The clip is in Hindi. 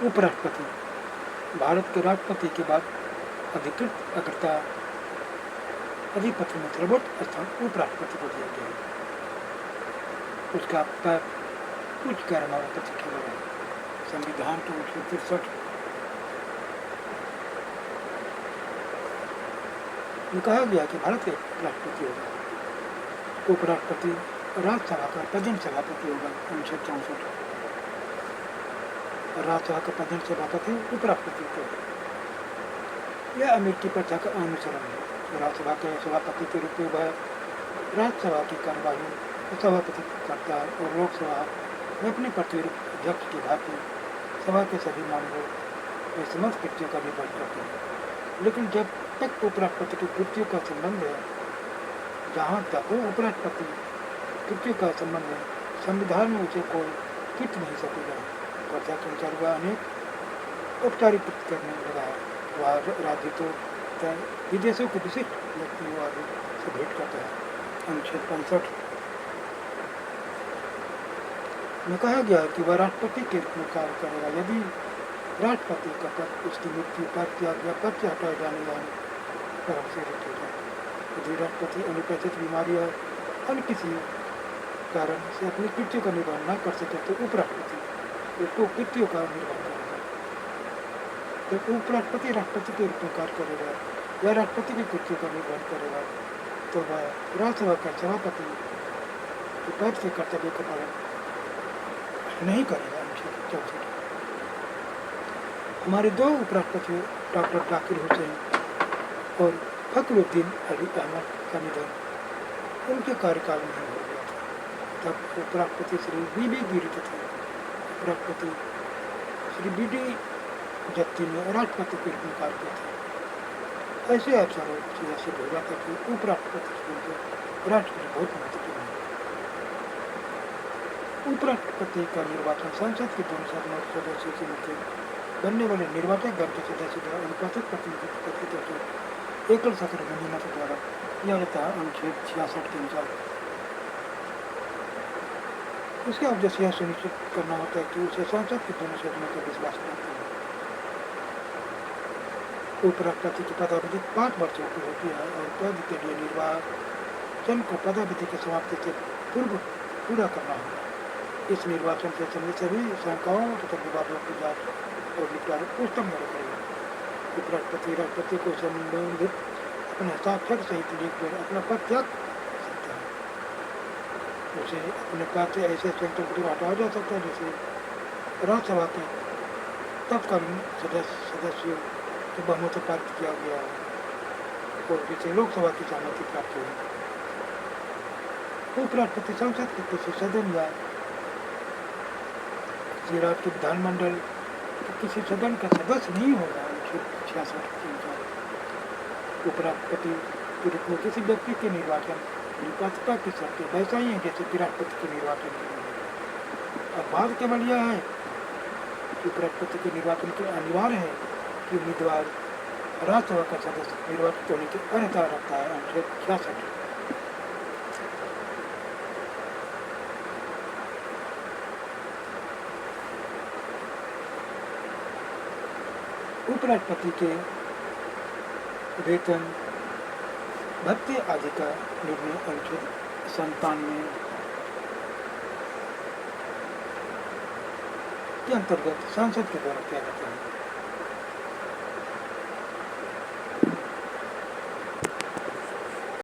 उपराष्ट्रपति भारत के राष्ट्रपति के बाद अधिकृत अग्रता अधिपति में सर्वोच्च स्थान उपराष्ट्रपति को दिया गया है। उसका पैर उच्च कार्यमापति किया गया है। संविधान के 1963 में कहा गया कि भारत के राष्ट्रपति होगा, उपराष्ट्रपति राज्यसभा का पदेन सभापति होगा। अनुच्छेद 64 राज्यसभा का पदेन सभापति उपराष्ट्रपति को, यह अमेरिकी प्रथा का अनुसरण है। राज्यसभा के सभापति के रूप में वह राज्यसभा की कार्यवाही सभापति करता है और लोकसभा में अपने प्रतिरूप अध्यक्ष की भांति सभा के सभी मामलों में समस्त कृत्यों का निर्वहन करते हैं। लेकिन जब तक उपराष्ट्रपति की कृत्यों का संबंध है, जहाँ तक उपराष्ट्रपति कृत्यों का संबंध है, संविधान में उसे कोई किट नहीं सकेगा। प्रथा के अनुसार वह अनेक औपचारिक कृत्य करने लगा है। वह राज्य तो विदेशों के विशिष्ट व्यक्तियों आदि से भेंट करता है। अनुच्छेद 65 में कहा गया है कि वह राष्ट्रपति के रूप में कार्य करेगा यदि राष्ट्रपति का पद उसकी मृत्यु पर त्याग या पद से हटाए जाने पर अवसरित हो जाए। यदि राष्ट्रपति अनुपस्थित बीमारी या अन्य किसी कारण से अपनी कृत्यों का निर्वहन न कर सके तो उपराष्ट्रपति उसको कृत्यों का निर्वहन करेगा। तो उपराष्ट्रपति राष्ट्रपति के रूप में कार्य करेगा या राष्ट्रपति की कृत्यों का निर्वहन करेगा तो वह राज्यसभा का सभापति के पद के कर्तव्य का पालन नहीं करेगा। हमारे दो उपराष्ट्रपति डॉक्टर जाकिर हुसैन और फखरुद्दीन अली अहमद का निधन उनके कार्यकाल में हो गया था। तब उपराष्ट्रपति श्री बीबी गिरी थे। उपराष्ट्रपति श्री बीडी जत्ती ने राष्ट्रपति के रूप में कार्य किया था। ऐसे अवसरों से ऐसे हो जाता कि उपराष्ट्रपति राष्ट्रपति बहुत महत्वपूर्ण है। उपराष्ट्रपति का निर्वाचन संसद के दोनों सदनों के सदस्यों से मिलकर बनने वाले निर्वाचक दल के सदस्य द्वारा अनुपस्थित प्रतिनिधित्व से एकल सत्र गणिमत द्वारा किया जाता है। अनुच्छेद 66 के अनुसार इसका उद्देश्य यह सुनिश्चित करना होता है कि उसे संसद के दोनों सदनों का विश्वास प्राप्त हो। उपराष्ट्रपति की पदावधि 5 वर्षों की होती है और पद के लिए निर्वाचन को पदावधि की समाप्ति से पूर्व पूरा करना होगा। इस निर्वाचन से संबंधित सभी शंकाओं तथा विवादों की जांच और निपटारा उच्चतम न्यायालय करेगा। उपराष्ट्रपति राष्ट्रपति को संबंधित अपने हस्ताक्षर सहित लिख कर अपना पद त्याग सकता है। उसे अपने पद से ऐसे स्वतंत्र हटाया जा सकता है जैसे राज्यसभा के तत्कालीन सदस्यों को बहुमत से पारित किया गया है और जिसे लोकसभा की सहमति प्राप्त हुई। उपराष्ट्रपति संसद के किसी सदन या राज्य के विधानमंडल के किसी सदन का सदस्य नहीं होगा। 66 के अनुसार उपराष्ट्रपति के रूप में किसी व्यक्ति के निर्वाचन निष्पक्षता की शर्तें वैसा ही है जैसे कि राष्ट्रपति के निर्वाचन के लिए। अब बात केवल यह है कि उपराष्ट्रपति के निर्वाचन के अनिवार्य है कि उम्मीदवार राज्यसभा का सदस्य निर्वाचित होने की अर्हता रखता है। अनुच्छेद 66 उपराष्ट्रपति के वेतन भत्ते आदि का निर्णय अनुच्छेद 97 के अंतर्गत संसद के द्वारा किया जाता है।